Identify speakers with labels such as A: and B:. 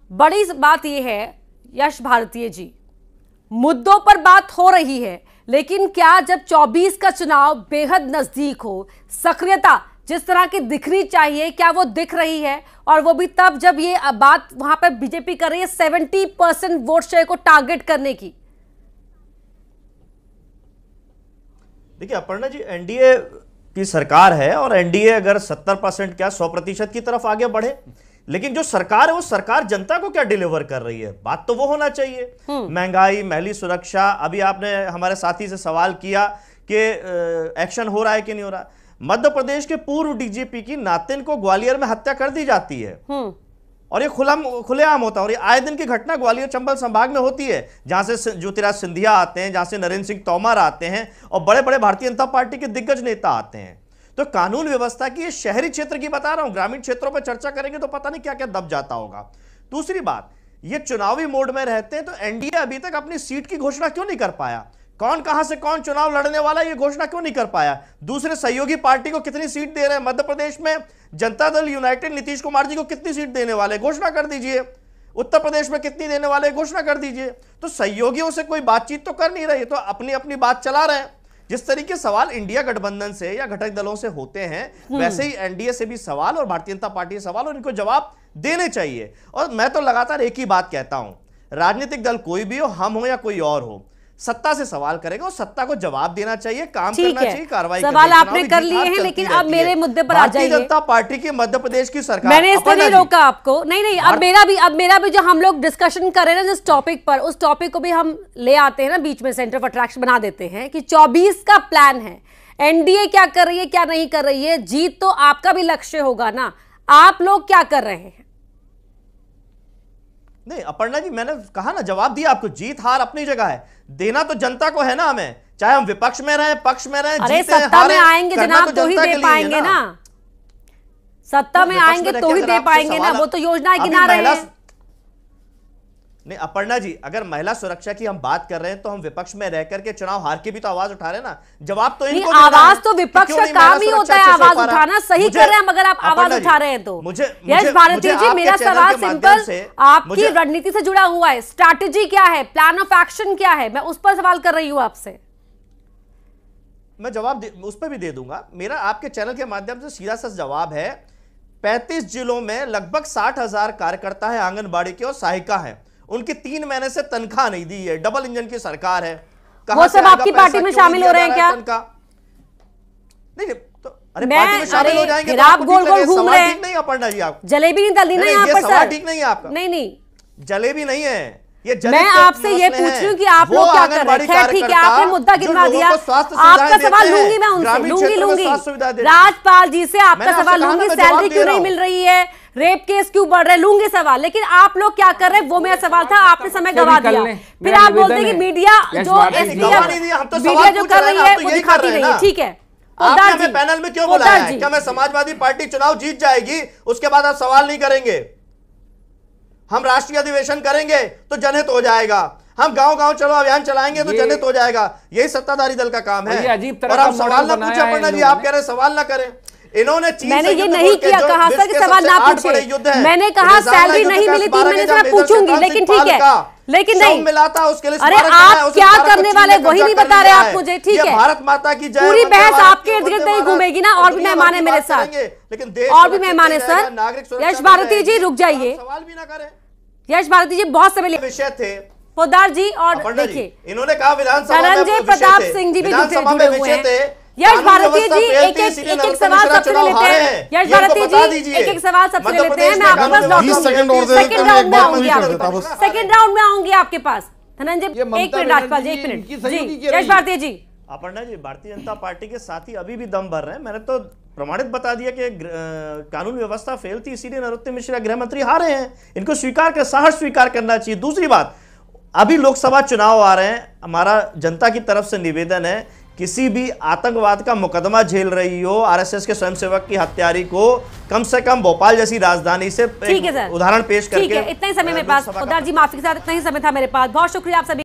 A: बड़ी बात यह है यश भारतीय जी, मुद्दों पर बात हो रही है, लेकिन क्या जब 24 का चुनाव बेहद नजदीक हो, सक्रियता जिस तरह की दिखनी चाहिए क्या वो दिख रही है? और वो भी तब जब ये बात वहां पर बीजेपी कर रही है 70% वोट शेयर को टारगेट करने की।
B: देखिए अपर्णा जी, एनडीए की सरकार है और एनडीए अगर 70% क्या 100% की तरफ आगे बढ़े, लेकिन जो सरकार है वो सरकार जनता को क्या डिलीवर कर रही है, बात तो वो होना चाहिए। महंगाई, महिला सुरक्षा, अभी आपने हमारे साथी से सवाल किया कि एक्शन हो रहा है कि नहीं हो रहा। मध्य प्रदेश के पूर्व डीजीपी की नातिन को ग्वालियर में हत्या कर दी जाती है और ये खुलेआम होता है और ये आए दिन की घटना ग्वालियर चंबल संभाग में होती है, जहां से ज्योतिराज सिंधिया आते हैं, जहां से नरेंद्र सिंह तोमर आते हैं और बड़े बड़े भारतीय जनता पार्टी के दिग्गज नेता आते हैं। तो कानून व्यवस्था की, ये शहरी क्षेत्र की बता रहा हूं, ग्रामीण क्षेत्रों पर चर्चा करेंगे तो पता नहीं क्या क्या दब जाता होगा। दूसरी बात, ये चुनावी मोड में रहते हैं तो एनडीए अभी तक अपनी सीट की घोषणा क्यों नहीं कर पाया? कौन कहां से कौन चुनाव लड़ने वाला है ये घोषणा क्यों नहीं कर पाया? दूसरे सहयोगी पार्टी को कितनी सीट दे रहे हैं? मध्य प्रदेश में जनता दल यूनाइटेड नीतीश कुमार जी को कितनी सीट देने वाले, घोषणा कर दीजिए। उत्तर प्रदेश में कितनी देने वाले, घोषणा कर दीजिए। तो सहयोगियों से कोई बातचीत तो कर नहीं रही, तो अपनी अपनी बात चला रहे हैं। जिस तरीके सवाल इंडिया गठबंधन से या घटक दलों से होते हैं, वैसे ही एनडीए से भी सवाल और भारतीय जनता पार्टी से सवाल, और इनको जवाब देने चाहिए। और मैं तो लगातार एक ही बात कहता हूं, राजनीतिक दल कोई भी हो, हम हो या कोई और हो, सत्ता से सवाल करेगा और सत्ता को जवाब देना चाहिए, काम करना चाहिए, कार्रवाई करनी चाहिए।
A: सवाल आपने कर लिए हैं, लेकिन अब मेरे मुद्दे पर आ जाइए।
B: भारतीय जनता पार्टी की मध्य प्रदेश की सरकार,
A: मैंने इसलिए नहीं रोका आपको, नहीं, अब मेरा भी जो हम लोग डिस्कशन कर रहे हैं ना जिस टॉपिक पर, उस टॉपिक को भी हम ले आते हैं ना, बीच में सेंटर ऑफ अट्रैक्शन बना देते हैं कि 24 का प्लान है, एनडीए क्या कर रही है क्या नहीं कर रही है। जीत तो आपका भी लक्ष्य होगा ना, आप लोग क्या कर रहे हैं?
B: नहीं अपर्णा जी, मैंने कहा ना, जवाब दिया आपको। जीत हार अपनी जगह है, देना तो जनता को है ना हमें, चाहे हम विपक्ष में रहें, पक्ष में रहें,
A: अरे सत्ता में आएंगे जनाब तो ही दे पाएंगे ना, सत्ता में आएंगे तो ही दे पाएंगे ना, वो तो योजनाएं गिना रहे हैं।
B: नहीं अपर्णा जी, अगर महिला सुरक्षा की हम बात कर रहे हैं तो हम विपक्ष में रह करके चुनाव हार के भी तो आवाज उठा रहे हैं ना। जवाब तो इनको
A: आवाज तो विपक्ष का काम ही होता है, आवाज उठाना। सही कर रहे हैं, मगर आप आवाज उठा रहे हैं तो। यश भारती जी, मेरा सवाल सिंपल, आपकी रणनीति से जुड़ा हुआ है, स्ट्रैटेजी क्या है, प्लान ऑफ एक्शन क्या है, मैं उस पर सवाल कर रही हूं आपसे।
B: मैं जवाब उस पर भी दे दूंगा। मेरा आपके चैनल के माध्यम से सीधा सा जवाब है, 35 जिलों में लगभग 60,000 कार्यकर्ता है, आंगनबाड़ी के और सहायिका है, उनकी 3 महीने से तनख्वाह नहीं दी है। डबल इंजन की सरकार है,
A: वो सब आपकी पार्टी में शामिल हो रहे हैं क्या?
B: नहीं तो अरे पार्टी में शामिल हो जाएंगे तो
A: आप गोल गोल घूम रहे हैं।
B: नहीं अपर्णा जी, आप
A: जलेबी नहीं डालनी ना यहाँ पर सर,
B: ठीक नहीं है आपका।
A: नहीं
B: जलेबी नहीं है ये।
A: मैं आपसे ये पूछ रही हूँ कि आप लोग क्या कर रहे हैं? ठीक है, आपने मुद्दा गिनवा दिया, आपका सवाल लूंगी मैं उनसे, लूंगी राजपाल जी से आपका सवाल लूंगी, सैलरी क्यों नहीं मिल रही है, रेप केस क्यों बढ़ रहे हैं, लूंगी सवाल। लेकिन आप लोग क्या कर रहे हैं वो मेरा सवाल था, आपने समय गवा दिया। फिर आप बोलते हैं कि मीडिया जो मीडिया जो कर रही है वो दिखाती नहीं है। ठीक है,
B: आपने हमें पैनल में क्यों बुलाया है? क्या मैं समाजवादी पार्टी चुनाव जीत जाएगी उसके बाद आप सवाल नहीं करेंगे? हम राष्ट्रीय अधिवेशन करेंगे तो जनहित हो जाएगा, हम गांव गांव चलो अभियान चलाएंगे तो जनहित हो जाएगा। यही सत्ताधारी दल का काम है। और आप सवाल ना पूछे अपर्णा जी, आप कह रहे सवाल ना करें। इन्होंने
A: मैंने ये नहीं किया, कहा सर कि सवाल ना पूछे, मैंने कहा सैलरी नहीं मिली 3 महीने से, मैं पूछूंगी, लेकिन ठीक है, लेकिन नहीं
B: मिला था उसके लिए।
A: अरे आप क्या करने वाले वही नहीं बता रहे आप मुझे। ठीक है,
B: भारत माता की जय।
A: पूरी बहस आपके इर्द गिर्द नहीं घूमेगी ना, और भी मेहमान है मेरे साथ,
B: लेकिन
A: और भी मेहमान है सर। यश भारती जी रुक जाइए,
B: सवाल भी ना करें।
A: यश भारती जी बहुत समय
B: विषय थे
A: पोद्दार जी, और देखिए
B: इन्होंने कहा विधानसभा में
A: धनंजय प्रताप सिंह जी भी जुड़े हुए हैं। यश भारती जी एक एक सवाल सबसे लेते हैं। यश भारती जी एक सवाल सबसे लेते हैं। मैं आपके पास सेकंड राउंड में आऊंगी, आपके पास सेकंड राउंड में आऊंगी आपके पास। धनंजय एक मिनट, राजपाल जी 1 मिनट जी। यश भारती जी,
B: अपर्णा जी, भारतीय जनता पार्टी के साथी अभी भी दम भर रहे हैं। मैंने तो प्रमाणित बता दिया कि कानून व्यवस्था फेल थी, इसीलिए नरोत्तम मिश्रा गृह मंत्री हारे हैं। इनको स्वीकार कर, साहस स्वीकार करना चाहिए। दूसरी बात, अभी लोकसभा चुनाव आ रहे हैं, हमारा जनता की तरफ से निवेदन है, किसी भी आतंकवाद का मुकदमा झेल रही हो आरएसएस के स्वयंसेवक की हत्यारी को कम से कम भोपाल जैसी राजधानी से उदाहरण पेश करके।
A: इतना ही समय मेरे पास, पोद्दार जी माफी के साथ इतना ही समय था मेरे पास। बहुत शुक्रिया आप सभी।